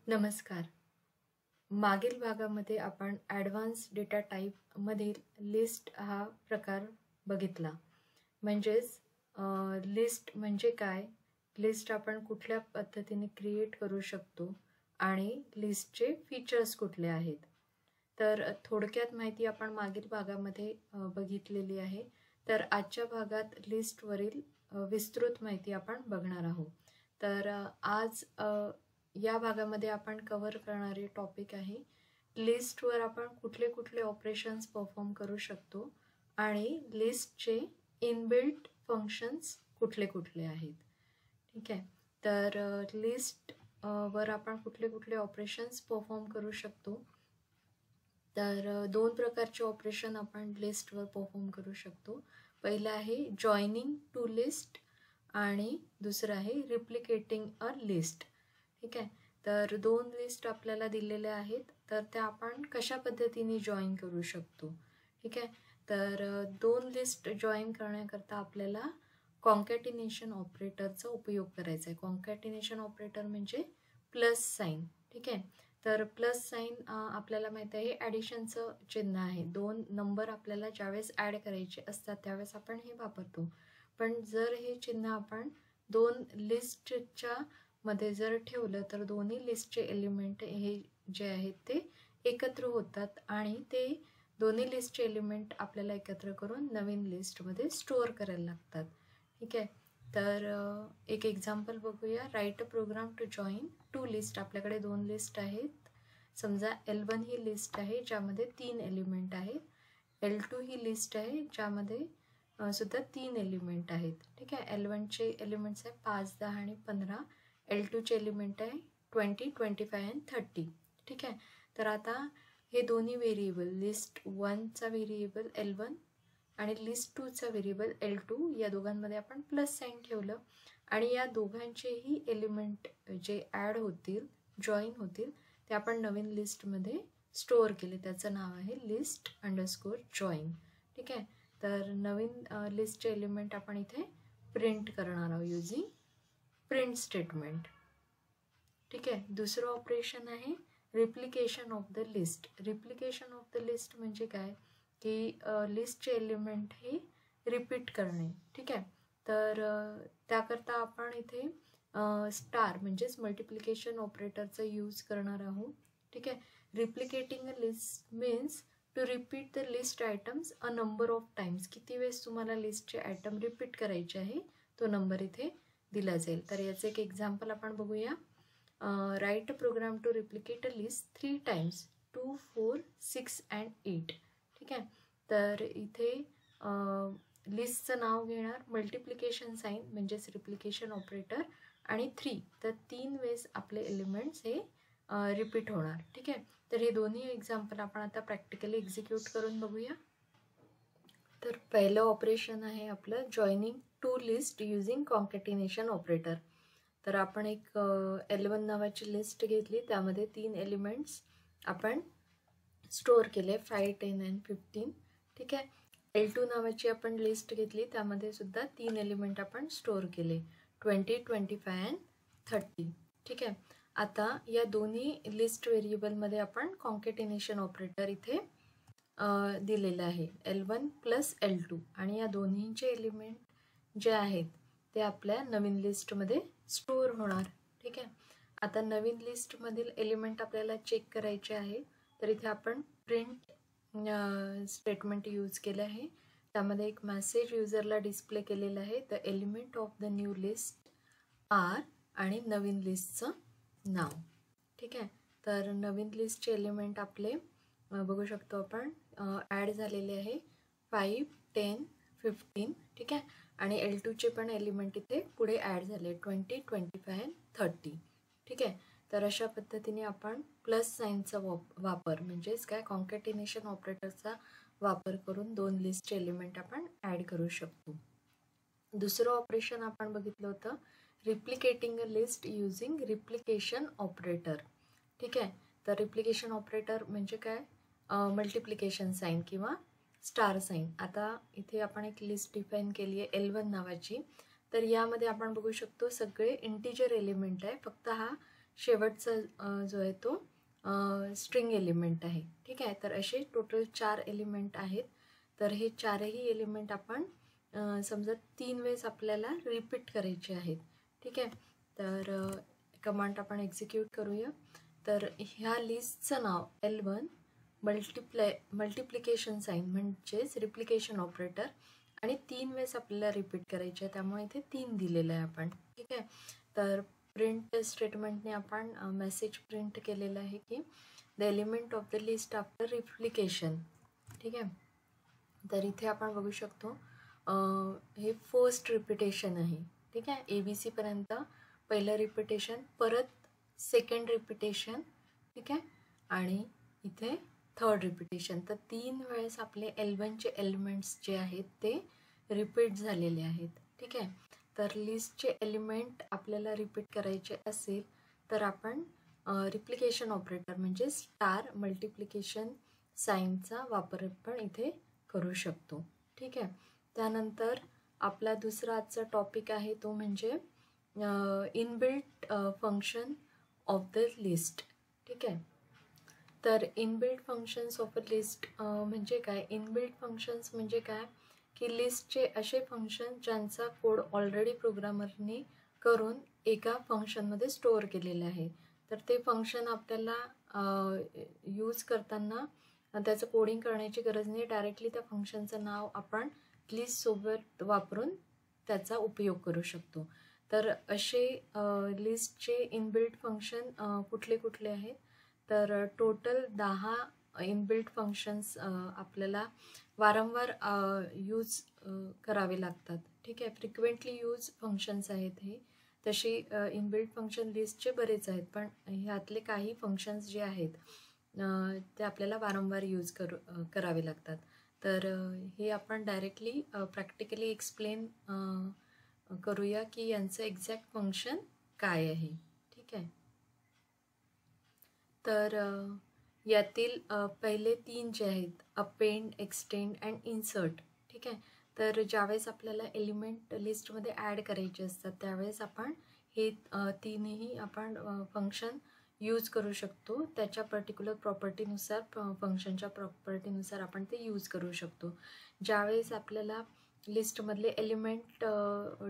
नमस्कार. मागील भागामध्ये आपण ॲडव्हान्स डेटा टाईपमधील लिस्ट हा प्रकार बघितला. म्हणजेच लिस्ट म्हणजे काय? लिस्ट आपण कुठल्या पद्धतीने क्रिएट करू शकतो आणि लिस्टचे फीचर्स कुठले आहेत. तर थोडक्यात माहिती आपण मागील भागामध्ये बघितलेली आहे. तर आजच्या भागात लिस्टवरील विस्तृत माहिती आपण बघणार आहोत. तर आज या भागामध्ये आपण कव्हर करणारे टॉपिक आहे लिस्टवर आपण कुठले कुठले ऑपरेशन्स परफॉर्म करू शकतो आणि लिस्टचे इनबिल्ट फंक्शन्स कुठले कुठले आहेत. ठीक आहे. तर लिस्ट वर आपण कुठले कुठले ऑपरेशन्स परफॉर्म करू शकतो. तर दोन प्रकारचे ऑपरेशन आपण लिस्टवर परफॉर्म करू शकतो. पहिलं आहे जॉईनिंग टू लिस्ट आणि दुसरं आहे रिप्लिकेटिंग अ लिस्ट. ठीक आहे. तर दोन लिस्ट आपल्याला दिलेल्या आहेत, तर त्या आपण कशा पद्धतीने जॉईन करू शकतो. ठीक आहे. तर दोन लिस्ट जॉईन करण्याकरता आपल्याला कॉन्कॅटिनेशन ऑपरेटरचा उपयोग करायचा आहे. कॉन्कॅटिनेशन ऑपरेटर म्हणजे प्लस साईन. ठीक आहे. तर प्लस साईन आपल्याला माहीत आहे ॲडिशनचं चिन्ह आहे. दोन नंबर आपल्याला ज्यावेळेस ॲड करायचे असतात त्यावेळेस आपण हे वापरतो. पण जर हे चिन्ह आपण दोन लिस्टच्या मध्ये जर ठेवलं तर दोन्ही लिस्टचे एलिमेंट हे जे आहेत ते एकत्र होतात आणि ते दोन्ही लिस्टचे एलिमेंट आपल्याला एकत्र करून नवीन लिस्टमध्ये स्टोअर करायला लागतात. ठीक आहे. तर एक एक्झाम्पल बघूया. Write a program to join two list. आपल्याकडे दोन लिस्ट आहेत. समजा L1 ही लिस्ट आहे ज्यामध्ये 3 एलिमेंट आहेत. L2 ही लिस्ट आहे ज्यामध्ये सुद्धा 3 एलिमेंट आहेत. ठीक आहे. L1चे एलिमेंट्स आहे 5, 10 आणि 15. L2चे एलिमेंट आहे 20, 25 आणि 30. ठीक आहे. तर आता हे दोन्ही व्हेरिएबल लिस्ट 1चा व्हेरिएबल L1 आणि लिस्ट 2चा व्हेरिएबल L2 या दोघांमध्ये आपण प्लस साईन ठेवलं आणि या दोघांचेही एलिमेंट जे ॲड होतील जॉईन होतील ते आपण नवीन लिस्टमध्ये स्टोअर केले. त्याचं नाव आहे लिस्ट अंडरस्कोर जॉईन. ठीक आहे. तर नवीन लिस्टचे एलिमेंट आपण इथे प्रिंट करणार आहोत युजिंग प्रिंट स्टेटमेंट. ठीक आहे. दुसरं ऑपरेशन आहे replication of the list. Replication of the list म्हणजे काय की लिस्टचे एलिमेंट हे रिपीट करणे. ठीक आहे. तर त्याकरता आपण इथे स्टार म्हणजेच मल्टिप्लिकेशन ऑपरेटरचा यूज करणार आहोत. ठीक आहे. Replicating a list means to repeat the list items a number of times. किती वेळेस तुम्हाला लिस्टचे आयटम रिपीट करायचे आहे तो नंबर इथे दिला जाईल. तर याचं एक एक्झाम्पल आपण बघूया. Write a program to replicate a list 3 times 2, 4, 6 and 8. ठीक आहे. तर इथे लिस्टचं नाव घेणार मल्टिप्लिकेशन साईन म्हणजेच रिप्लिकेशन ऑपरेटर आणि 3. तर 3 वेळेस आपले एलिमेंट्स हे रिपीट होणार. ठीक आहे. तर हे दोन्ही एक्झाम्पल आपण आता प्रॅक्टिकली एक्झिक्यूट करून बघूया. तर पहिलं ऑपरेशन आहे आपलं joining two list using concatenation operator. तर आपण एक L1 नावाची लिस्ट घेतली त्यामध्ये 3 एलिमेंट्स आपण स्टोअर केले 5, 10 आणि 15. ठीक आहे. L2 नावाची आपण लिस्ट घेतली त्यामध्ये सुद्धा 3 एलिमेंट आपण स्टोअर केले 20, 25 आणि 30. ठीक आहे. आता या दोन्ही लिस्ट व्हेरिएबलमध्ये आपण कॉन्कॅटिनेशन ऑपरेटर इथे दिलेलं आहे L1 प्लस L2 आणि या दोन्हींचे एलिमेंट जे आहेत ते आपल्या नवीन लिस्टमध्ये स्टोअर होणार. ठीक आहे. आता नवीन लिस्टमधील एलिमेंट आपल्याला चेक करायचे आहे तर इथे आपण प्रिंट स्टेटमेंट यूज केलं आहे. त्यामध्ये एक मेसेज युजरला डिस्प्ले केलेला आहे the element of the new list are आणि नवीन लिस्टचं नाव. ठीक आहे. तर नवीन लिस्टचे एलिमेंट आपले बघू शकतो आपण ॲड झालेले आहे 5, 10, 15. ठीक आहे. आणि L2चे पण एलिमेंट इथे पुढे ॲड झाले 20, 25 आणि 30. ठीक आहे. तर अशा पद्धतीने आपण प्लस साईनचा वापर म्हणजेच काय कॉन्कॅटिनेशन ऑपरेटरचा वापर करून दोन लिस्टचे एलिमेंट आपण ॲड करू शकतो. दुसरं ऑपरेशन आपण बघितलं होतं replicating a list using replication operator. ठीक आहे. तर रिप्लिकेशन ऑपरेटर म्हणजे काय मल्टिप्लिकेशन साईन किंवा स्टार साईन. आता इथे आपण एक लिस्ट डिफाईन केली आहे L1 नावाची. तर यामध्ये आपण बघू शकतो सगळे इंटिजर एलिमेंट आहे. फक्त हा शेवटचा जो आहे तो स्ट्रिंग एलिमेंट आहे. ठीक आहे, तर असे टोटल 4 एलिमेंट आहेत. तर हे 4ही एलिमेंट आपण समजा 3 वेळेस आपल्याला रिपीट करायचे आहेत. ठीक आहे, तर कमांड आपण एक्झिक्यूट करूया. तर ह्या लिस्टचं नाव L1 मल्टिप्लिकेशन साईन म्हणजेच रिप्लिकेशन ऑपरेटर आणि 3 वेळेस आपल्याला रिपीट करायचे आहे, त्यामुळे इथे 3 दिलेलं आहे आपण. ठीक आहे, तर प्रिंट स्टेटमेंटने आपण मेसेज प्रिंट केलेला आहे की the element of the list after replication. ठीक आहे, तर इथे आपण बघू शकतो हे फर्स्ट रिपिटेशन आहे. ठीक आहे, ABC पर्यंत पहिलं रिपिटेशन, परत सेकंड रिपिटेशन. ठीक आहे, आणि इथे थर्ड रिपिटेशन. तर 3 वेळेस आपले L1चे एलिमेंट्स जे आहेत ते रिपीट झालेले आहेत. ठीक आहे, तर लिस्टचे एलिमेंट आपल्याला रिपीट करायचे असेल तर आपण रिप्लिकेशन ऑपरेटर म्हणजे स्टार मल्टिप्लिकेशन साईनचा वापर पण इथे करू शकतो. ठीक आहे, त्यानंतर आपला दुसरा आजचा टॉपिक आहे तो म्हणजे inbuilt function of the list. ठीक आहे, तर inbuilt functions of a list म्हणजे काय? इनबिल्ट फंक्शन्स म्हणजे काय की लिस्टचे असे फंक्शन ज्यांचा कोड ऑलरेडी प्रोग्रामरने करून एका फंक्शनमध्ये स्टोअर केलेलं आहे. तर ते फंक्शन आपल्याला यूज करताना त्याचं कोडिंग करण्याची गरज नाही, डायरेक्टली त्या फंक्शनचं नाव आपण लिस्टसोबत वापरून त्याचा उपयोग करू शकतो. तर असे लिस्टचे इनबिल्ट फंक्शन कुठले कुठले आहेत? तर टोटल 10 इनबिल्ट फंक्शन्स आपल्याला वारंवार यूज करावे लागतात. ठीक आहे, फ्रिक्वेंटली यूज फंक्शन्स आहेत हे. तशी इनबिल्ट फंक्शन लिस्टचे बरेच आहेत, पण ह्यातले काही फंक्शन्स जे आहेत ते आपल्याला वारंवार यूज करावे लागतात. तर हे आपण डायरेक्टली प्रॅक्टिकली एक्सप्लेन करूया की यांचं एक्झॅक्ट फंक्शन काय आहे. ठीक आहे, तर यातील पहिले 3 जे आहेत अपेंड, एक्सटेंड अँड इन्सर्ट. ठीक आहे, तर ज्यावेळेस आपल्याला एलिमेंट लिस्टमध्ये ॲड करायचे असतात त्यावेळेस आपण हे 3ही आपण फंक्शन यूज करू शकतो. त्याच्या पर्टिक्युलर प्रॉपर्टीनुसार फंक्शनच्या प्रॉपर्टीनुसार आपण ते यूज करू शकतो. ज्यावेळेस आपल्याला लिस्टमधले एलिमेंट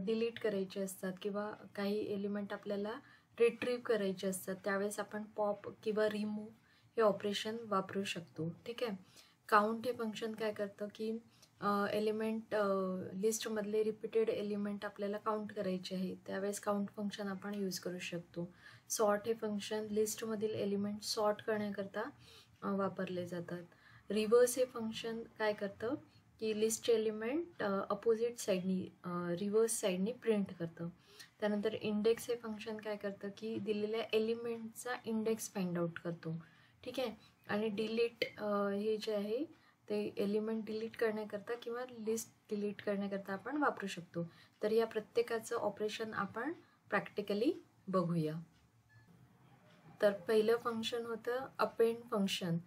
डिलीट करायचे असतात किंवा काही एलिमेंट आपल्याला रिट्रीव्ह करायचे असतात त्यावेळेस आपण पॉप किंवा रिमूव्ह हे ऑपरेशन वापरू शकतो. ठीक आहे, काउंट हे फंक्शन काय करतं की एलिमेंट लिस्टमधले रिपीटेड एलिमेंट आपल्याला काउंट करायचे आहे त्यावेळेस काउंट फंक्शन आपण यूज करू शकतो. सॉर्ट हे फंक्शन लिस्टमधील एलिमेंट सॉर्ट करण्याकरता वापरले जातात. रिव्हर्स हे फंक्शन काय करतं की लिस्टचे एलिमेंट अपोजिट साईडनी रिव्हर्स साईडनी प्रिंट करतं. त्यानंतर इंडेक्स हे फंक्शन काय करतं की दिलेल्या एलिमेंटचा इंडेक्स फाइंड आउट करतो. ठीक आहे, आणि डिलीट हे जे आहे ते एलिमेंट डिलीट करण्याकरता किंवा लिस्ट डिलीट करण्याकरता आपण वापरू शकतो. तर या प्रत्येकाचं ऑपरेशन आपण प्रॅक्टिकली बघूया. तर पहिलं फंक्शन होतं अपेंड फंक्शन.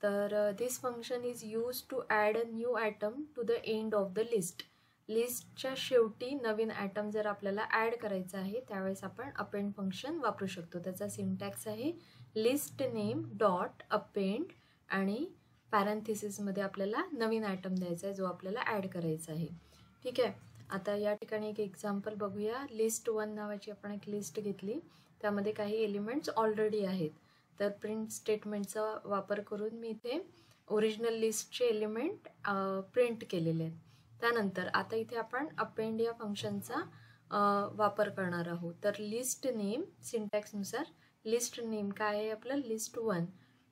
तर this function is use to add a new item to the end of the list. लिस्टच्या शेवटी नवीन ॲटम जर आपल्याला ॲड करायचा आहे त्यावेळेस आपण अपेंड फंक्शन वापरू शकतो. त्याचा सिंटॅक्स आहे लिस्ट नेम डॉट अपेंड आणि पॅरेंथेसिसमध्ये आपल्याला नवीन ॲटम द्यायचा आहे जो आपल्याला ॲड करायचा आहे. ठीक आहे, आता या ठिकाणी एक एक्झाम्पल बघूया. लिस्ट 1 नावाची आपण एक लिस्ट घेतली, त्यामध्ये काही एलिमेंट्स ऑलरेडी आहेत. तर प्रिंट स्टेटमेंटचा वापर करून मी इथे ओरिजिनल लिस्टचे एलिमेंट प्रिंट केलेले आहेत. त्यानंतर आता इथे आपण अपेंड या फंक्शनचा वापर करणार आहोत. तर लिस्ट नेम सिंटॅक्सनुसार लिस्ट नेम काय आहे आपलं list 1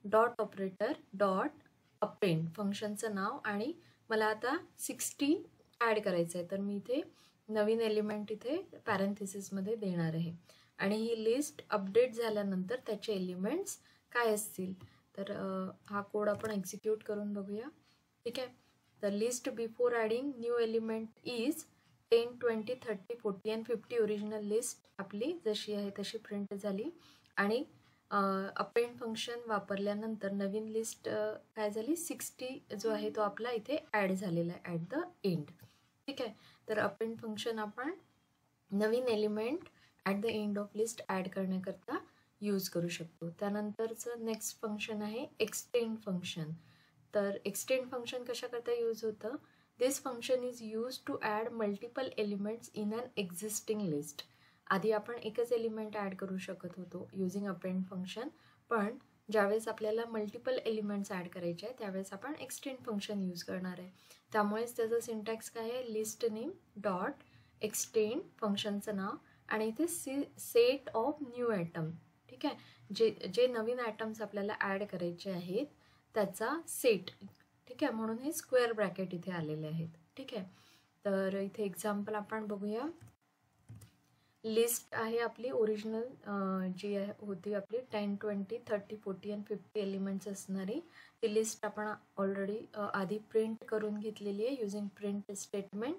dot operator dot append फंक्शनचं नाव आणि मला आता 60 ॲड करायचं आहे. तर मी इथे नवीन एलिमेंट इथे पॅरेंथेसिसमध्ये देणार आहे आणि ही लिस्ट अपडेट झाल्यानंतर त्याचे एलिमेंट्स काय असतील. तर हा कोड आपण एक्झिक्यूट करून बघूया. ठीक आहे, the list before adding new element is 10, 20, 30, 40 and 50. Original list आपली जशी आहे तशी प्रिंट झाली आणि अपेंड फंक्शन वापरल्यानंतर नवीन लिस्ट काय झाली 60 जो आहे तो आपला इथे ॲड झालेला आहे ॲट द एंड. ठीक आहे, तर अपेंड फंक्शन आपण नवीन element at the end of list add करण्याकरता यूज करू शकतो. त्यानंतरचं नेक्स्ट फंक्शन आहे एक्सटेंड फंक्शन. तर एक्सटेंड फंक्शन कशाकरता यूज होतं? This function is use to add multiple elements in an existing list. आधी आपण एकच एलिमेंट ॲड करू शकत होतो युजिंग अपेंड फंक्शन, पण ज्यावेळेस आपल्याला मल्टिपल एलिमेंट्स ॲड करायचे आहे त्यावेळेस आपण एक्सटेंड फंक्शन यूज करणार आहे. त्यामुळेच त्याचं सिंटॅक्स काय आहे? लिस्ट नेम डॉट एक्सटेंड फंक्शनचं नाव आणि इथे सेट ऑफ न्यू ॲटम. ठीक आहे, जे नवीन ॲटम्स आपल्याला ॲड करायचे आहेत त्याचा सेट. ठीक आहे, म्हणून हे स्क्वेअर ब्रॅकेट इथे आलेले आहेत. ठीक आहे, तर इथे एक्झाम्पल आपण बघूया. लिस्ट आहे आपली ओरिजिनल जी होती आपली 10, 20, 30, 40 आणि 50 एलिमेंट्स असणारी ती लिस्ट आपण ऑलरेडी आधी प्रिंट करून घेतलेली आहे युजिंग प्रिंट स्टेटमेंट.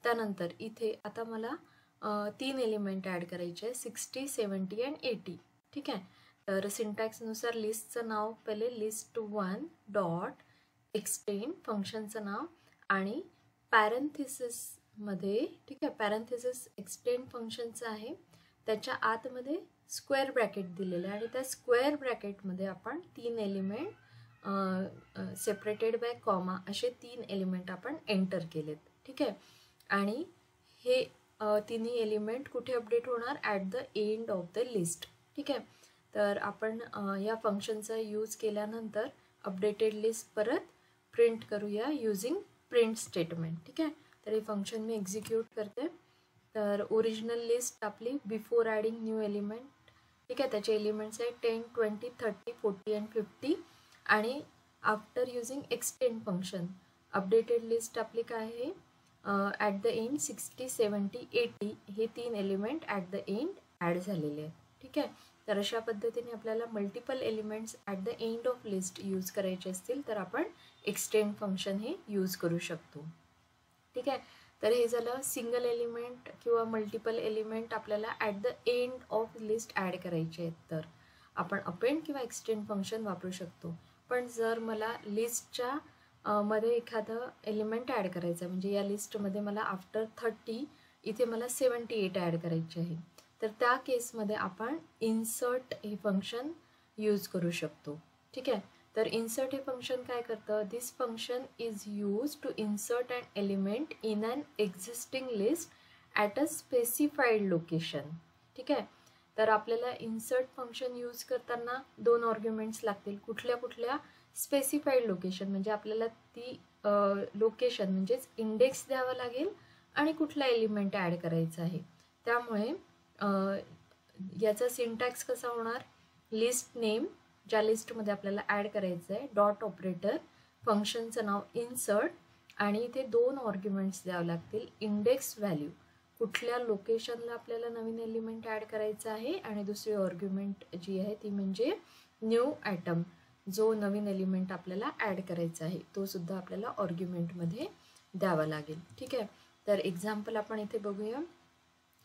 त्यानंतर इथे आता मला 3 एलिमेंट ॲड करायचे आहे 60, 70 अँड 80. ठीक आहे, तर सिंटॅक्सनुसार लिस्टचं नाव पहिले list1 डॉट एक्सटेंड फंक्शनचं नाव आणि पॅरेंथिसिसमध्ये. ठीक आहे, पॅरेंथिसिस एक्सटेंड फंक्शनचं आहे, त्याच्या आतमध्ये स्क्वेअर ब्रॅकेट दिलेलं आहे आणि त्या स्क्वेअर ब्रॅकेटमध्ये आपण 3 एलिमेंट सेपरेटेड बाय कॉमा असे 3 एलिमेंट आपण एंटर केलेत. ठीक आहे, आणि हे तिन्ही एलिमेंट कुठे अपडेट होणार? At the end of the list. ठीक आहे, तर आपण या फंक्शनचा यूज केल्यानंतर अपडेटेड लिस्ट परत प्रिंट करूया युजिंग प्रिंट स्टेटमेंट. ठीक आहे, तर हे फंक्शन मी एक्झिक्यूट करते. तर ओरिजिनल लिस्ट आपली बिफोर ॲडिंग न्यू एलिमेंट. ठीक आहे, त्याचे एलिमेंट्स आहेत 10, 20, 30, 40 अँड 50 आणि after using extend function updated list आपली काय आहे? ॲट द एंड 60, 70, 80 हे 3 element at the end add झालेले आहेत. ठीक आहे, तर अशा पद्धतीने आपल्याला multiple elements at the end of list use करायचे असतील तर आपण एक्सटेंड फंक्शन हे यूज करू शकतो. ठीक आहे, तर हे झालं सिंगल एलिमेंट किंवा मल्टिपल एलिमेंट आपल्याला at the end of list add करायचे आहेत तर आपण अपेंड किंवा एक्सटेंड फंक्शन वापरू शकतो. पण जर मला लिस्टच्या मध्ये एखादं एलिमेंट ॲड करायचं आहे, म्हणजे या लिस्टमध्ये मला आफ्टर 30 इथे मला 78 ॲड करायचे आहे, तर त्या केसमध्ये आपण इन्सर्ट हे फंक्शन यूज करू शकतो. ठीक आहे, तर इन्सर्ट हे फंक्शन काय करतं? This function is use to insert an element in an existing list at a specified location. ठीक आहे, तर आपल्याला इन्सर्ट फंक्शन यूज करताना 2 आर्ग्युमेंट्स लागतील. कुठल्या? स्पेसिफाईड लोकेशन म्हणजे आपल्याला ती लोकेशन म्हणजेच इंडेक्स द्यावा लागेल आणि कुठला एलिमेंट ॲड करायचा आहे. त्यामुळे याचा सिंटॅक्स कसा होणार? लिस्ट नेम ज्या लिस्टमध्ये आपल्याला ॲड करायचं आहे डॉट ऑपरेटर, फंक्शनचं नाव इन्सर्ट आणि इथे 2 आर्ग्युमेंट्स द्यावे लागतील. इंडेक्स व्हॅल्यू कुठल्या लोकेशनला आपल्याला नवीन एलिमेंट ॲड करायचं आहे आणि दुसरी आर्ग्युमेंट जी आहे ती म्हणजे न्यू ॲटम, जो नवीन एलिमेंट आपल्याला ॲड करायचा आहे तो सुद्धा आपल्याला आर्ग्युमेंटमध्ये द्यावा लागेल. ठीक आहे, तर एक्झाम्पल आपण इथे बघूया.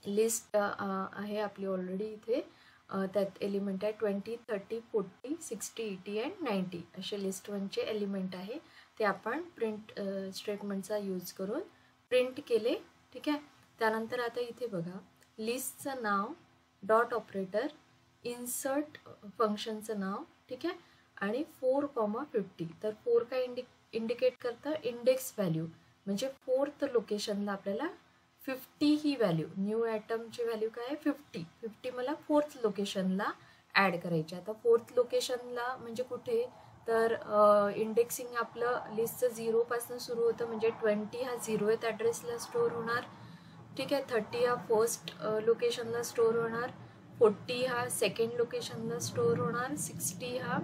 लिस्ट आहे आपली ऑलरेडी इथे, त्यात एलिमेंट आहे 20, 30, 40, 60, 80 अँड 90 असे लिस्ट 1चे एलिमेंट आहे. ते आपण प्रिंट स्टेटमेंटचा यूज करून प्रिंट केले. ठीक आहे, त्यानंतर आता इथे बघा लिस्टचं नाव डॉट ऑपरेटर, इन्सर्ट फंक्शनचं नाव. ठीक आहे, आणि 4,50. तर 4 काय इंडिकेट करतं? इंडेक्स व्हॅल्यू, म्हणजे 4th लोकेशनला आपल्याला 50 ही व्हॅल्यू, न्यू ॲटमची व्हॅल्यू काय आहे? 50 मला 4th लोकेशनला ॲड करायची. आता 4th लोकेशनला म्हणजे कुठे? तर इंडेक्सिंग आपलं लिस्टचं 0 पासून सुरू होतं, म्हणजे 20 हा 0th ॲड्रेसला स्टोअर होणार. ठीक आहे, 30 हा 1st लोकेशनला स्टोअर होणार, 40 हा 2nd लोकेशनला स्टोअर होणार, 60 हा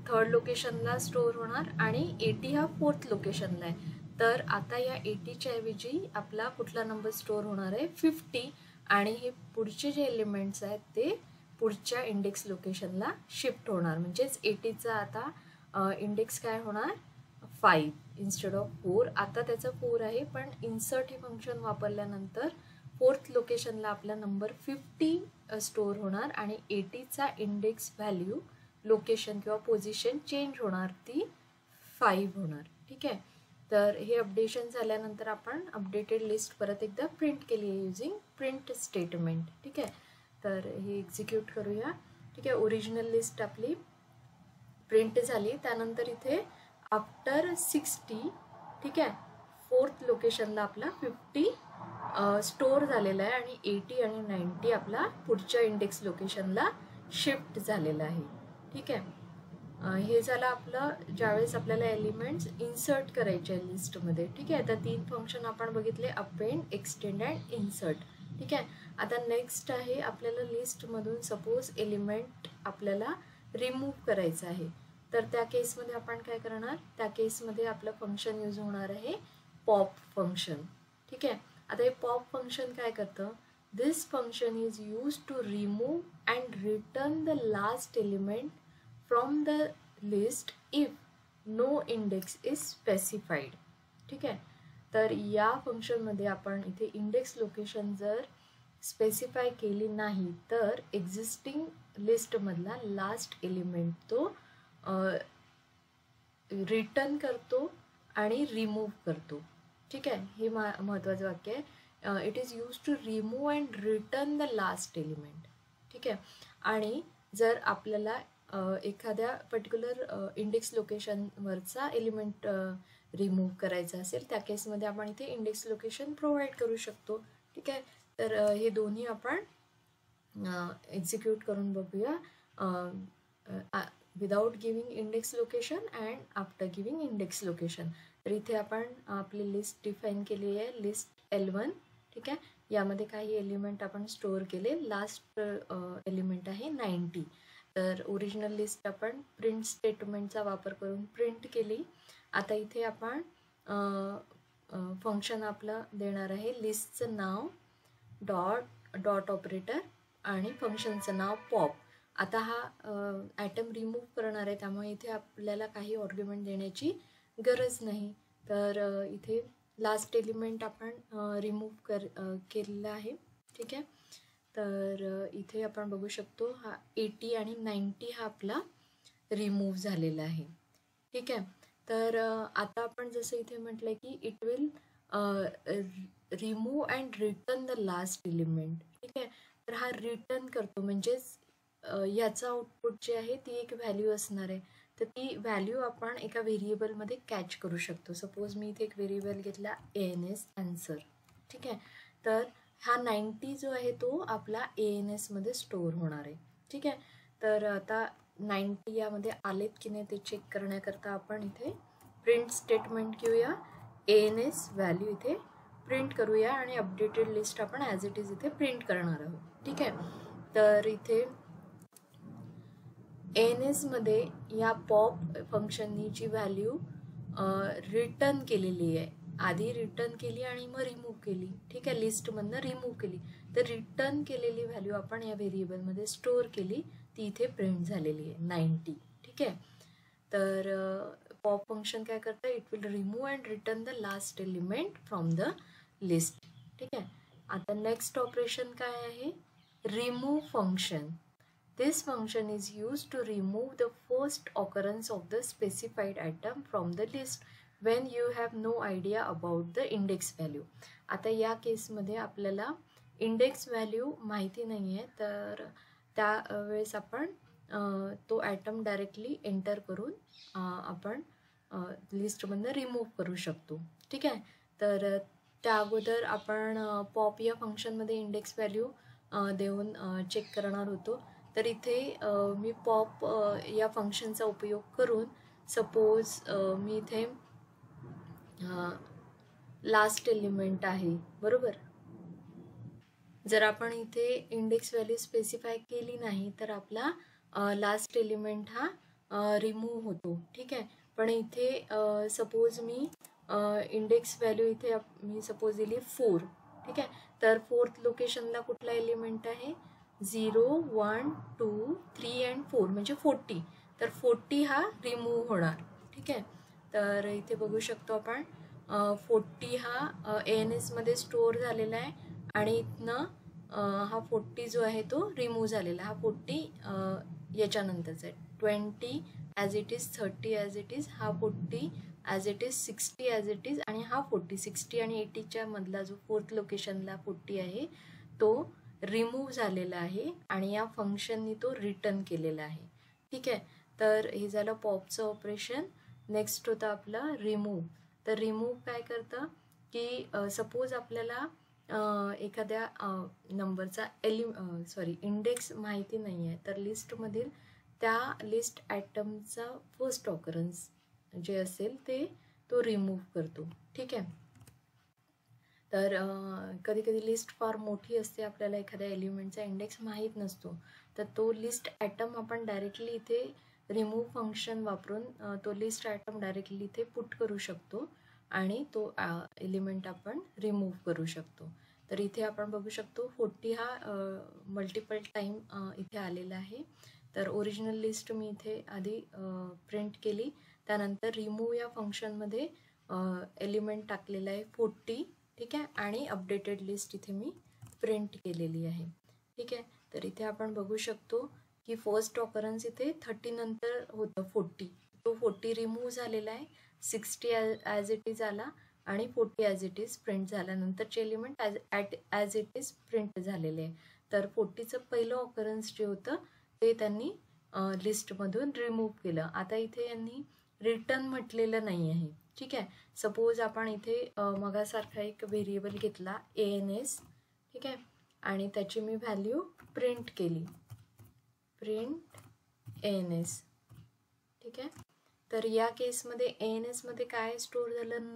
3rd लोकेशनला स्टोअर होणार आणि 80 हा 4th लोकेशनला आहे. तर आता या 80च्या ऐवजी आपला कुठला नंबर स्टोअर होणार आहे? 50 आणि हे पुढचे जे एलिमेंट्स आहेत ते पुढच्या इंडेक्स लोकेशनला शिफ्ट होणार. म्हणजेच 80चा आता इंडेक्स काय होणार? 5 इन्स्टेड ऑफ 4. आता त्याचं 4 आहे, पण इन्सर्ट हे फंक्शन वापरल्यानंतर 4th लोकेशनला आपला नंबर 50 स्टोअर होणार आणि 80चा इंडेक्स व्हॅल्यू लोकेशन किंवा पोझिशन चेंज होणार, ती 5 होणार. ठीक आहे, तर हे अपडेशन झाल्यानंतर आपण अपडेटेड लिस्ट परत एकदा प्रिंट केली आहे युजिंग प्रिंट स्टेटमेंट. ठीक आहे, तर हे एक्झिक्यूट करूया. ठीक आहे, ओरिजिनल लिस्ट आपली प्रिंट झाली. त्यानंतर इथे आफ्टर 60, ठीक आहे, 4th लोकेशनला आपला 50 स्टोअर झालेला आहे आणि 80 आणि 90 आपला पुढच्या इंडेक्स लोकेशनला शिफ्ट झालेला आहे. ठीक आहे, हे झालं आपलं ज्यावेळेस आपल्याला एलिमेंट्स इन्सर्ट करायचे आहे लिस्टमध्ये. ठीक आहे, आता 3 फंक्शन आपण बघितले, अपेंड, एक्सटेंड अँड इन्सर्ट. ठीक आहे, आता नेक्स्ट आहे आपल्याला लिस्टमधून सपोज एलिमेंट आपल्याला रिमूव्ह करायचं आहे. तर त्या केसमध्ये आपण काय करणार, त्या केसमध्ये आपलं फंक्शन यूज होणार आहे पॉप फंक्शन. ठीक आहे, आता हे पॉप फंक्शन काय करतं, this function is use to remove and return the last element from the list if no index is specified. ठीक आहे, तर या फंक्शनमध्ये आपण इथे इंडेक्स लोकेशन जर स्पेसिफाय केली नाही तर एक्झिस्टिंग लिस्टमधला लास्ट एलिमेंट तो रिटर्न करतो आणि रिमूव्ह करतो. ठीक आहे, हे महत्त्वाचं वाक्य आहे. It is use to remove and return the last element. ठीक आहे, आणि जर आपल्याला एखाद्या पर्टिक्युलर इंडेक्स लोकेशनवरचा एलिमेंट रिमूव्ह करायचा असेल त्या केसमध्ये आपण इथे इंडेक्स लोकेशन प्रोव्हाइड करू शकतो. ठीक आहे, तर हे दोन्ही आपण एक्झिक्यूट करून बघूया. Without giving index location and after giving index location. तर इथे आपण आपली लिस्ट डिफाईन केली आहे, लिस्ट L1. ठीक आहे, यामध्ये काही एलिमेंट आपण स्टोअर केले, लास्ट एलिमेंट आहे 90. तर ओरिजिनल लिस्ट आपण प्रिंट स्टेटमेंटचा वापर करून प्रिंट केली. आता इथे आपण फंक्शन आपलं देणार आहे, लिस्टचं नाव डॉट ऑपरेटर आणि फंक्शनचं नाव पॉप. आता हा ॲटम रिमूव्ह करणार आहे त्यामुळे इथे आपल्याला काही आर्ग्युमेंट देण्याची गरज नाही. तर इथे लास्ट एलिमेंट आपण रिमूव्ह केलेला आहे. ठीक आहे, तर इथे आपण बघू शकतो हा 80 आणि 90 हा आपला रिमूव्ह झालेला आहे. ठीक आहे, तर आता आपण जसं इथे म्हटलं की it will remove and return the last element. ठीक आहे, तर हा रिटर्न करतो म्हणजेच याचं आउटपुट जे आहे ती एक व्हॅल्यू असणार आहे. तर ती व्हॅल्यू आपण एका व्हेरिएबलमध्ये कॅच करू शकतो. सपोज मी इथे एक व्हेरिएबल घेतला ANS आन्सर. ठीक आहे, तर हा 90 जो आहे तो आपला ANS मध्ये स्टोअर होणार आहे. ठीक आहे, तर आता 90 यामध्ये आलेत की नाही ते चेक करण्याकरता आपण इथे प्रिंट स्टेटमेंट घेऊया. ANS व्हॅल्यू इथे प्रिंट करूया आणि अपडेटेड लिस्ट आपण ॲज इट इज इथे प्रिंट करणार आहोत. ठीक आहे, तर इथे ANS मध्ये या पॉप फंक्शननी जी व्हॅल्यू रिटर्न केलेली आहे, आधी रिटर्न केली आणि मग रिमूव्ह केली. ठीक आहे, लिस्टमधनं रिमूव्ह केली, तर रिटर्न केलेली व्हॅल्यू आपण या व्हेरिएबलमध्ये स्टोअर केली, ती इथे प्रिंट झालेली आहे 90. ठीक आहे, तर पॉप फंक्शन काय करतं, it will remove and return the last element from the list. ठीक आहे, आता नेक्स्ट ऑपरेशन काय आहे, remove function. This function is used to remove the first occurrence of the specified item from the list when you have no idea about the index value. आता या केसमध्ये आपल्याला index value माहिती नाही आहे, तर त्यावेळेस आपण तो आयटम डायरेक्टली एंटर करून आपण लिस्टमधनं रिमूव्ह करू शकतो. ठीक आहे, तर त्या अगोदर आपण पॉप या फंक्शनमध्ये इंडेक्स व्हॅल्यू देऊन चेक करणार होतो. तर इथे मी पॉप या फंक्शनचा उपयोग करून सपोज मी इथे लास्ट एलिमेंट आहे बरोबर, जर आपण इथे इंडेक्स व्हॅल्यू स्पेसिफाय केली नाही तर आपला लास्ट एलिमेंट हा रिमूव्ह होतो. ठीक आहे, पण इथे सपोज मी इंडेक्स व्हॅल्यू इथे मी सपोज दिली 4. ठीक आहे, तर 4th लोकेशनला कुठला एलिमेंट आहे, 0, 1, 2, 3 अँड 4 म्हणजे 40. तर 40 हा रिमूव्ह होणार. ठीक आहे, तर इथे बघू शकतो आपण 40 हा ANS मध्ये स्टोअर झालेला आहे आणि इथनं हा 40 जो आहे तो रिमूव्ह झालेला. हा 40 याच्यानंतरचा आहे, 20 as it is, 30 as it is, हा 40 as it is, 60 as it is आणि हा 40. 60 आणि 80च्या मधला जो 4th लोकेशनला 40 आहे तो रिमूव्ह झालेला आहे आणि या फंक्शननी तो रिटर्न केलेला आहे. ठीक आहे, तर हे झालं पॉपचं ऑपरेशन. नेक्स्ट होतं आपलं रिमूव्ह. तर रिमूव्ह काय करतं की सपोज आपल्याला एखाद्या नंबरचा इंडेक्स माहिती नाही आहे, तर लिस्टमधील त्या लिस्ट ॲटमचा फर्स्ट ऑकरन्स जे असेल ते तो रिमूव्ह करतो. ठीक आहे, तर कधी कधी लिस्ट फार मोठी असते, आपल्याला एखाद्या एलिमेंटचा इंडेक्स माहीत नसतो, तर तो लिस्ट ॲटम आपण डायरेक्टली इथे रिमूव्ह फंक्शन वापरून तो लिस्ट ॲटम डायरेक्टली इथे पुट करू शकतो आणि तो एलिमेंट आपण रिमूव्ह करू शकतो. तर इथे आपण बघू शकतो 40 हा मल्टिपल टाईम इथे आलेला आहे. तर ओरिजिनल लिस्ट मी इथे आधी प्रिंट केली, त्यानंतर रिमूव्ह या फंक्शनमध्ये एलिमेंट टाकलेला आहे 40. ठीक आहे, आणि अपडेटेड लिस्ट इथे मी प्रिंट केलेली आहे. ठीक आहे, तर इथे आपण बघू शकतो की फर्स्ट ऑकरन्स इथे 30 नंतर होतं 40, तो 40 रिमूव्ह झालेला आहे, 60 ॲज इट इज आला आणि 40 ॲज इट इज प्रिंट झाल्यानंतरचे element as it is print झालेले आहे. तर 40चं पहिलं ऑकरन्स जे होतं ते त्यांनी लिस्टमधून रिमूव्ह केलं. आता इथे यांनी रिटर्न म्हटलेलं नाही आहे. ठीक आहे, सपोज आपण इथे मगासारखा एक व्हेरिएबल घेतला ANS. ठीक आहे, आणि त्याची मी व्हॅल्यू प्रिंट केली, प्रिंट ANS. ठीक आहे, तर या केसमध्ये ANS मध्ये काय स्टोअर झालं,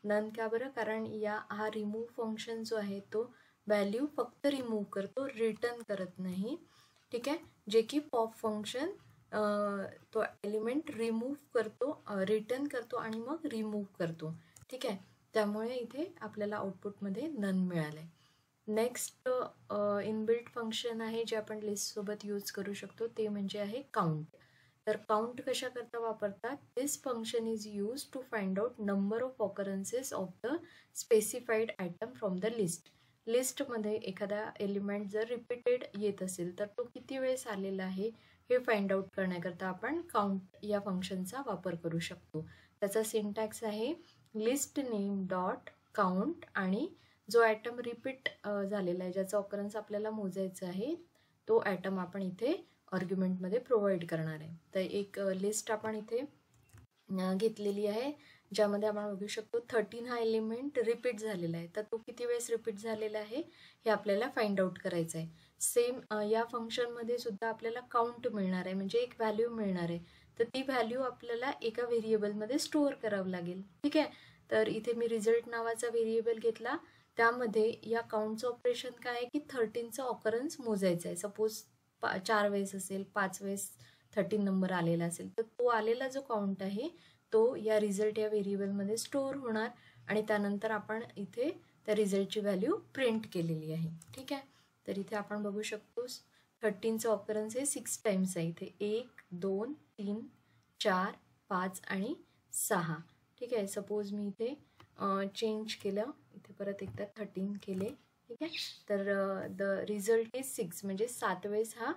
नन. का बरं, कारण हा रिमूव्ह फंक्शन जो आहे तो व्हॅल्यू फक्त रिमूव्ह करतो, रिटर्न करत नाही. ठीक आहे, जे की पॉप फंक्शन तो एलिमेंट रिमूव्ह करतो, रिटर्न करतो आणि मग रिमूव्ह करतो. ठीक आहे, त्यामुळे इथे आपल्याला आउटपुटमध्ये नन मिळालंय. नेक्स्ट इनबिल्ट फंक्शन आहे जे आपण लिस्टसोबत यूज करू शकतो, ते म्हणजे आहे काउंट. तर काउंट कशा करता वापरतात, this function is use to find out number of occurrences of the specified item from the list. लिस्टमध्ये एखादा एलिमेंट जर रिपीटेड येत असेल तर तो किती वेळेस आलेला आहे हे फाइंड आउट करण्याकरता आपण काउंट या फंक्शनचा वापर करू शकतो. त्याचा सिंटॅक्स आहे लिस्ट नेम डॉट काउंट, आणि जो ॲटम रिपीट झालेला आहे, ज्याचा ऑकरन्स आपल्याला मोजायचा आहे, तो ॲटम आपण इथे आर्ग्युमेंटमध्ये प्रोव्हाइड करणार आहे. तर एक लिस्ट आपण इथे घेतलेली आहे, ज्यामध्ये आपण बघू शकतो 13 हा एलिमेंट रिपीट झालेला आहे, तर तो किती वेळेस रिपीट झालेला आहे हे आपल्याला फाइंड आउट करायचं आहे. सेम या फंक्शनमध्ये सुद्धा आपल्याला काउंट मिळणार आहे, म्हणजे एक व्हॅल्यू मिळणार आहे, तर ती व्हॅल्यू आपल्याला एका व्हेरिएबलमध्ये स्टोअर करावं लागेल. ठीक आहे, तर इथे मी रिझल्ट नावाचा व्हेरिएबल घेतला, त्यामध्ये या काउंटचं ऑपरेशन काय आहे की 13चा ऑकरन्स मोजायचा आहे. सपोज 4 वेळेस असेल, 5 वेळेस 13 नंबर आलेला असेल, तर तो आलेला जो काउंट आहे तो या रिझल्ट या व्हेरिएबलमध्ये स्टोअर होणार आणि त्यानंतर आपण इथे त्या रिझल्टची व्हॅल्यू प्रिंट केलेली आहे. ठीक आहे, तर इथे आपण बघू शकतो 13चं ऑकरन्स हे 6 टाइम्स आहे. इथे 1, 2, 3, 4, 5 आणि 6. ठीक आहे, सपोज मी इथे चेंज केलं, इथे परत एकदा 13 केले. ठीक आहे, तर द रिझल्ट इज 6, म्हणजे 7 वेळेस हा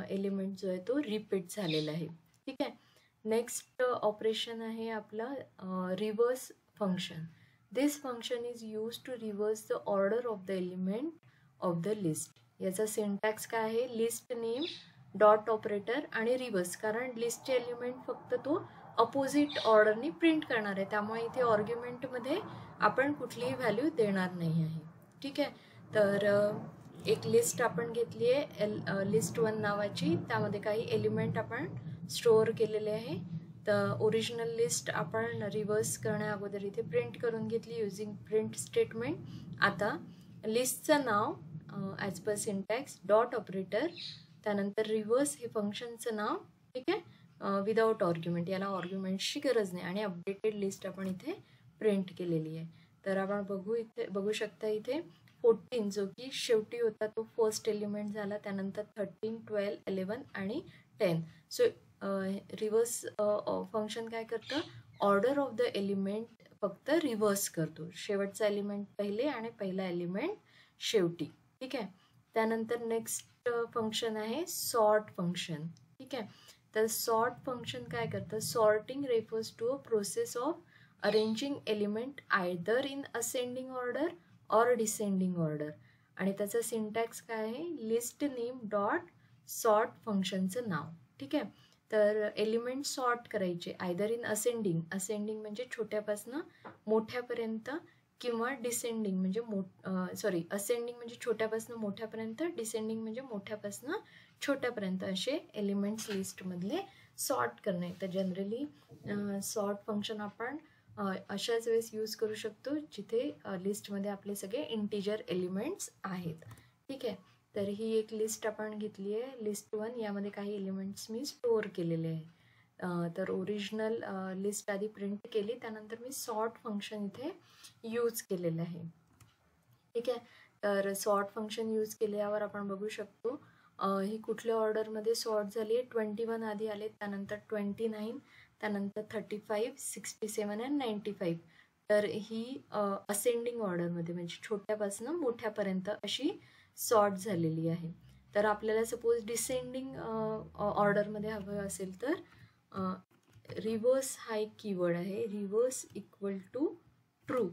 एलिमेंट जो आहे तो रिपीट झालेला आहे. ठीक आहे, नेक्स्ट ऑपरेशन आहे आपला reverse function. This function is use to reverse the order of the element of the list. याचा सिंटॅक्स काय आहे, लिस्ट नेम डॉट ऑपरेटर आणि रिव्हर्स, कारण लिस्टचे एलिमेंट फक्त तो अपोजिट ऑर्डरनी प्रिंट करणार आहे, त्यामुळे इथे आर्ग्युमेंटमध्ये आपण कुठलीही व्हॅल्यू देणार नाही आहे. ठीक आहे, तर एक लिस्ट आपण घेतली आहे लिस्ट 1 नावाची, त्यामध्ये काही एलिमेंट आपण स्टोअर केलेले आहे. तर ओरिजिनल लिस्ट आपण रिव्हर्स करण्या अगोदर इथे प्रिंट करून घेतली युजिंग प्रिंट स्टेटमेंट. आता लिस्टचं नाव as per syntax dot operator, त्यानंतर रिव्हर्स हे फंक्शनचं नाव. ठीक आहे, विदाउट आर्ग्युमेंट, याला आर्ग्युमेंटची गरज नाही, आणि अपडेटेड लिस्ट आपण इथे प्रिंट केलेली आहे. तर आपण बघू शकता इथे 14 जो की शेवटी होता तो फर्स्ट एलिमेंट झाला, त्यानंतर 13, 12, 11 आणि 10. सो रिव्हर्स फंक्शन काय करतं, ऑर्डर ऑफ द एलिमेंट फक्त रिव्हर्स करतो, शेवटचा एलिमेंट पहिले आणि पहिला एलिमेंट शेवटी. ठीक आहे, त्यानंतर नेक्स्ट फंक्शन आहे सॉर्ट फंक्शन. ठीक आहे, तर सॉर्ट फंक्शन काय करतं, sorting refers to a process of arranging element either in ascending order और डिसेंडिंग ऑर्डर. आणि त्याचा सिंटॅक्स काय आहे, लिस्ट नेम डॉट सॉर्ट फंक्शनचं नाव. ठीक आहे. तर एलिमेंट सॉर्ट करायचे आयदर इन असेंडिंग, असेंडिंग म्हणजे छोट्यापासनं मोठ्यापर्यंत, किंवा डिसेंडिंग म्हणजे असेंडिंग म्हणजे छोट्यापासून मोठ्यापर्यंत, डिसेंडिंग म्हणजे मोठ्यापासून छोट्यापर्यंत असे एलिमेंट्स लिस्टमधले सॉर्ट करणे. तर जनरली सॉर्ट फंक्शन आपण अशाच वेळेस यूज करू शकतो जिथे लिस्टमध्ये आपले सगळे इंटिजर एलिमेंट्स आहेत. ठीक आहे. तर ही एक लिस्ट आपण घेतली आहे, लिस्ट 1. यामध्ये काही एलिमेंट्स मी स्टोअर केलेले आहे. तर ओरिजिनल लिस्ट आधी प्रिंट केली, त्यानंतर मी सॉर्ट फंक्शन इथे यूज केलेलं आहे. ठीक आहे. तर सॉर्ट फंक्शन यूज केल्यावर आपण बघू शकतो ही कुठल्या ऑर्डरमध्ये सॉर्ट झाली आहे. 21 आधी आले, त्यानंतर 29, त्यानंतर 35, 67 अँड 95. तर ही असेंडिंग ऑर्डरमध्ये म्हणजे छोट्यापासून मोठ्यापर्यंत अशी सॉर्ट झालेली आहे. तर आपल्याला सपोज डिसेंडिंग ऑर्डरमध्ये हवं असेल तर रिव्हर्स हा एक कीवर्ड आहे, रिव्हर्स इक्वल टू ट्रू.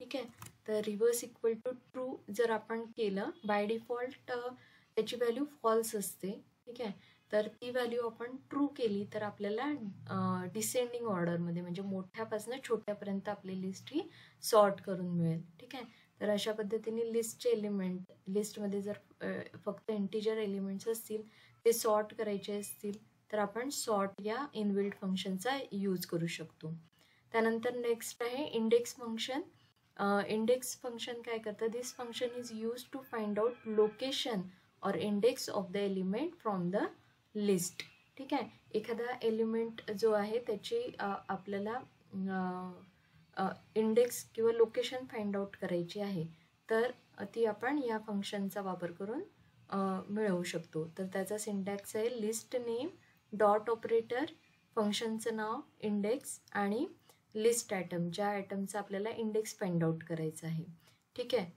ठीक आहे. तर रिव्हर्स इक्वल टू ट्रू जर आपण केलं, बाय डिफॉल्ट त्याची व्हॅल्यू फॉल्स असते. ठीक आहे. तर ती व्हॅल्यू आपण ट्रू केली तर आपल्याला डिसेंडिंग ऑर्डरमध्ये म्हणजे मोठ्यापासून छोट्यापर्यंत आपली लिस्ट ही सॉर्ट करून मिळेल. ठीक आहे. तर अशा पद्धतीने लिस्टचे एलिमेंट, लिस्टमध्ये जर फक्त इंटिजर एलिमेंट्स असतील, ते सॉर्ट करायचे असतील तर आपण सॉर्ट या इनबिल्ट फंक्शनचा यूज करू शकतो. त्यानंतर नेक्स्ट आहे इंडेक्स फंक्शन. इंडेक्स फंक्शन काय करतं, this function is use to find out location और index of the element from the list. ठीक आहे. एखादा एलिमेंट जो आहे त्याची आपल्याला इंडेक्स किंवा लोकेशन फाइंड आउट करायची आहे, तर ती आपण या फंक्शनचा वापर करून मिळवू शकतो. तर त्याचा सिंटॅक्स आहे लिस्ट नेम डॉट ऑपरेटर, फंक्शनचं नाव इंडेक्स, आणि लिस्ट आयटम, ज्या आयटमचा आपल्याला इंडेक्स फाइंड आउट करायचा आहे. ठीक आहे.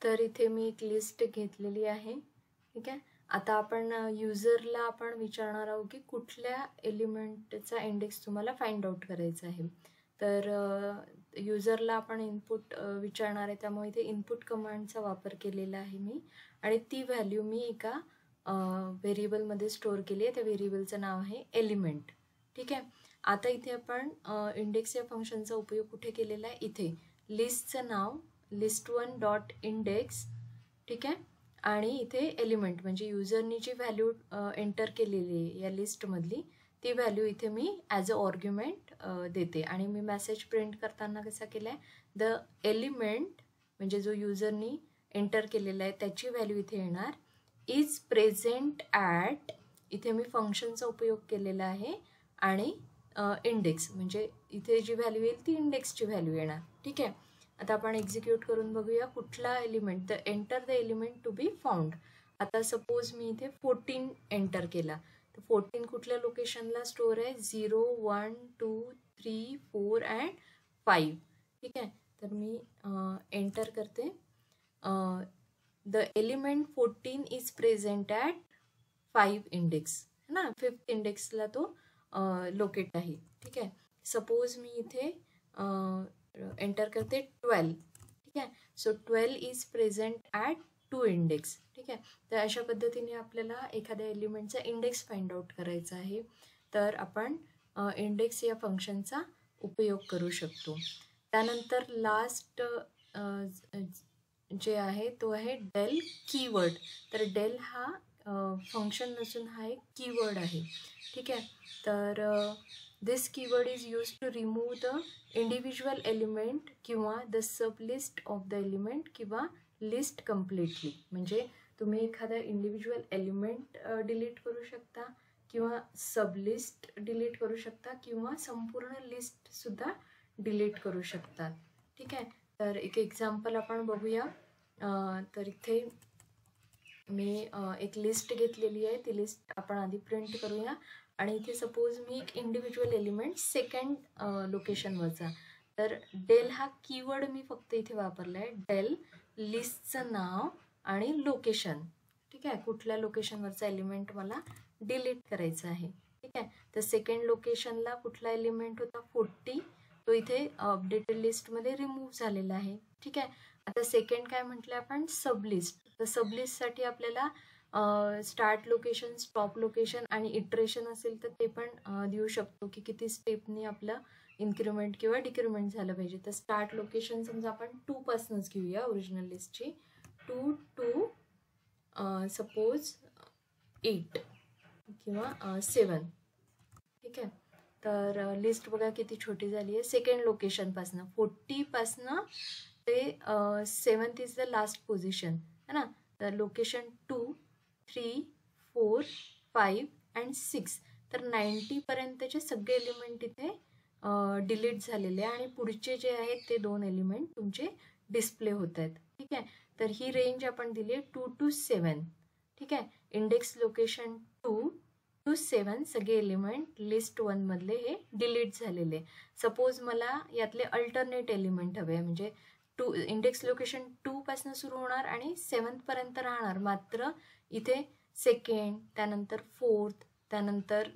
तर इथे मी एक लिस्ट घेतलेली आहे. ठीक आहे. आता आपण युजरला आपण विचारणार आहोत की कुठल्या एलिमेंटचा इंडेक्स तुम्हाला फाइंड आउट करायचा आहे. तर युजरला आपण इनपुट विचारणार आहे, त्यामुळे इथे इनपुट कमांडचा वापर केलेला आहे मी, आणि ती व्हॅल्यू मी एका व्हेरिएबलमध्ये स्टोअर केली आहे. त्या व्हेरिएबलचं नाव आहे एलिमेंट. ठीक आहे. आता इथे आपण इंडेक्स या फंक्शनचा उपयोग कुठे केलेला आहे, इथे लिस्टचं नाव list1 डॉट इंडेक्स. ठीक आहे. आणि इथे एलिमेंट म्हणजे युजरनी जी व्हॅल्यू एंटर केलेली आहे या लिस्टमधली, ती व्हॅल्यू इथे मी ॲज अ ऑर्ग्युमेंट देते. आणि मी मेसेज प्रिंट करताना कसा केला आहे, द एलिमेंट म्हणजे जो युजरनी एंटर केलेला आहे त्याची व्हॅल्यू इथे येणार, इज प्रेझेंट ॲट, इथे मी फंक्शनचा उपयोग केलेला आहे, आणि इंडेक्स म्हणजे इथे जी व्हॅल्यू येईल ती इंडेक्सची व्हॅल्यू येणार. ठीक आहे. आता आपण एक्झिक्यूट करून बघूया कुठला element, the enter the element to be found. आता सपोज मी इथे 14 एंटर केला, तर 14 कुठल्या लोकेशनला स्टोअर आहे, 0, 1, 2, 3, 4 अँड 5. ठीक आहे. तर मी एंटर करते. The element 14 is present at 5 index ना, 5th इंडेक्सला तो लोकेट आहे. ठीक आहे. सपोज मी इथे एंटर करते 12. ठीक आहे. So 12 is present at 2 index. ठीक आहे. तर अशा पद्धतीने आपल्याला एखाद्या एलिमेंटचा इंडेक्स फाइंड आउट करायचा आहे, तर आपण इंडेक्स या फंक्शनचा उपयोग करू शकतो. त्यानंतर लास्ट जे आहे तो आहे डेल कीवर्ड. तर डेल हा फंक्शन नसून हा एक कीवर्ड आहे. ठीक आहे. तर this keyword is use to remove the individual element किंवा the sub list of the element किंवा लिस्ट कम्प्लिटली. म्हणजे तुम्ही एखादा इंडिव्हिज्युअल एलिमेंट डिलीट करू शकता, किंवा सब लिस्ट डिलीट करू शकता, किंवा संपूर्ण लिस्टसुद्धा डिलीट करू शकतात. ठीक आहे. तर एक एक्झाम्पल आपण बघूया. तर इथे मी एक लिस्ट घेतलेली आहे, ती लिस्ट आपण आधी प्रिंट करूया. आणि इथे सपोज मी एक इंडिव्हिज्युअल एलिमेंट सेकंड लोकेशनवरचा, तर डेल हा कीवर्ड मी फक्त इथे वापरला आहे. डेल लिस्टचं नाव आणि लोकेशन. ठीक आहे. कुठल्या लोकेशनवरचा एलिमेंट मला डिलीट करायचा आहे. ठीक आहे. तर सेकंड लोकेशनला कुठला एलिमेंट होता, 40, तो इथे अपडेटेड लिस्टमध्ये रिमूव्ह झालेला आहे. ठीक आहे. आता सेकंड काय म्हटलं आपण, सब लिस्ट. तर सब लिस्टसाठी आपल्याला स्टार्ट लोकेशन, स्टॉप लोकेशन आणि इटरेशन असेल तर ते पण देऊ शकतो की किती स्टेपनी आपलं इन्क्रीमेंट किंवा डिक्रीमेंट झालं पाहिजे. तर स्टार्ट लोकेशन समजा आपण 2 पासूनच घेऊया ओरिजिनल लिस्टची. 2 टू सपोज 8 किंवा 7. ठीक आहे. तर लिस्ट बघा किती छोटी झाली आहे. सेकंड लोकेशनपासनं 40 पासनं ते 7th is the last position है ना. तर लोकेशन 2, 3, 4, 5 अँड 6. तर 90 पर्यंतचे सगळे एलिमेंट इथे डिलीट झालेले आणि पुढचे जे आहेत ते 2 एलिमेंट तुमचे डिस्प्ले होत आहेत. ठीक आहे. तर ही रेंज आपण दिली आहे 2 to 7. ठीक आहे. इंडेक्स लोकेशन 2 to 7 सगळे एलिमेंट लिस्ट 1 मधले हे डिलीट झालेले. सपोज मला यातले अल्टरनेट एलिमेंट हवे, म्हणजे इंडेक्स लोकेशन 2 पासून सुरू होणार आणि 7th पर्यंत राहणार, मात्र इथे सेकंड, त्यानंतर 4th, त्यानंतर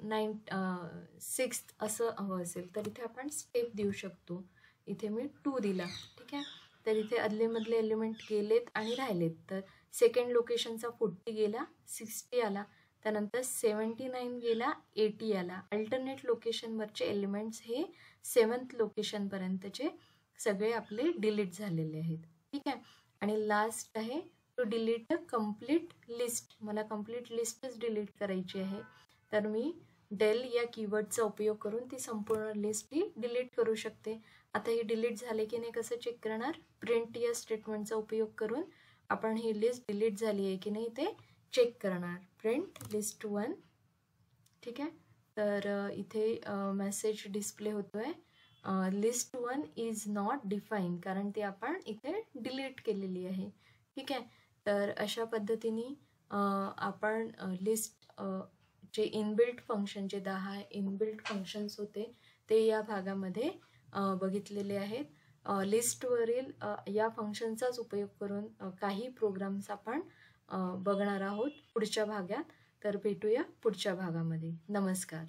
6th असं हवं असेल तर इथे आपण स्टेप देऊ शकतो. इथे मी 2 दिला. ठीक आहे. तर इथे अदलेमधले एलिमेंट गेलेत आणि राहिलेत. तर सेकंड लोकेशनचा 40 गेला, 60 आला, त्यानंतर 79 गेला, 80 आला. अल्टरनेट लोकेशनवरचे एलिमेंट्स हे 7th लोकेशनपर्यंतचे सगळे आपले डिलीट झालेले आहेत. ठीक आहे. आणि लास्ट आहे to delete a complete list. मला कम्प्लीट लिस्टच डिलीट करायची आहे. तर मी डेल या कीवर्डचा उपयोग करून ती संपूर्ण लिस्ट ही डिलीट करू शकते. आता ही डिलीट झाले की नाही कसं चेक करणार, प्रिंट या स्टेटमेंटचा उपयोग करून आपण ही लिस्ट डिलीट झाली आहे की नाही ते चेक करणार. Print list 1. ठीक आहे. तर इथे मेसेज डिस्प्ले होतोय लिस्ट 1 इज नॉट डिफाईन, कारण ती आपण इथे डिलीट केलेली आहे. ठीक आहे. तर अशा पद्धतीने आपण लिस्ट जे इनबिल्ट फंक्शन, जे 10 इनबिल्ट फंक्शन्स होते ते या भागामध्ये बघितलेले आहेत. लिस्टवरील या फंक्शनचाच उपयोग करून काही प्रोग्राम्स आपण बघणार आहोत पुढच्या भागात. तर भेटूया पुढच्या भागामध्ये. नमस्कार.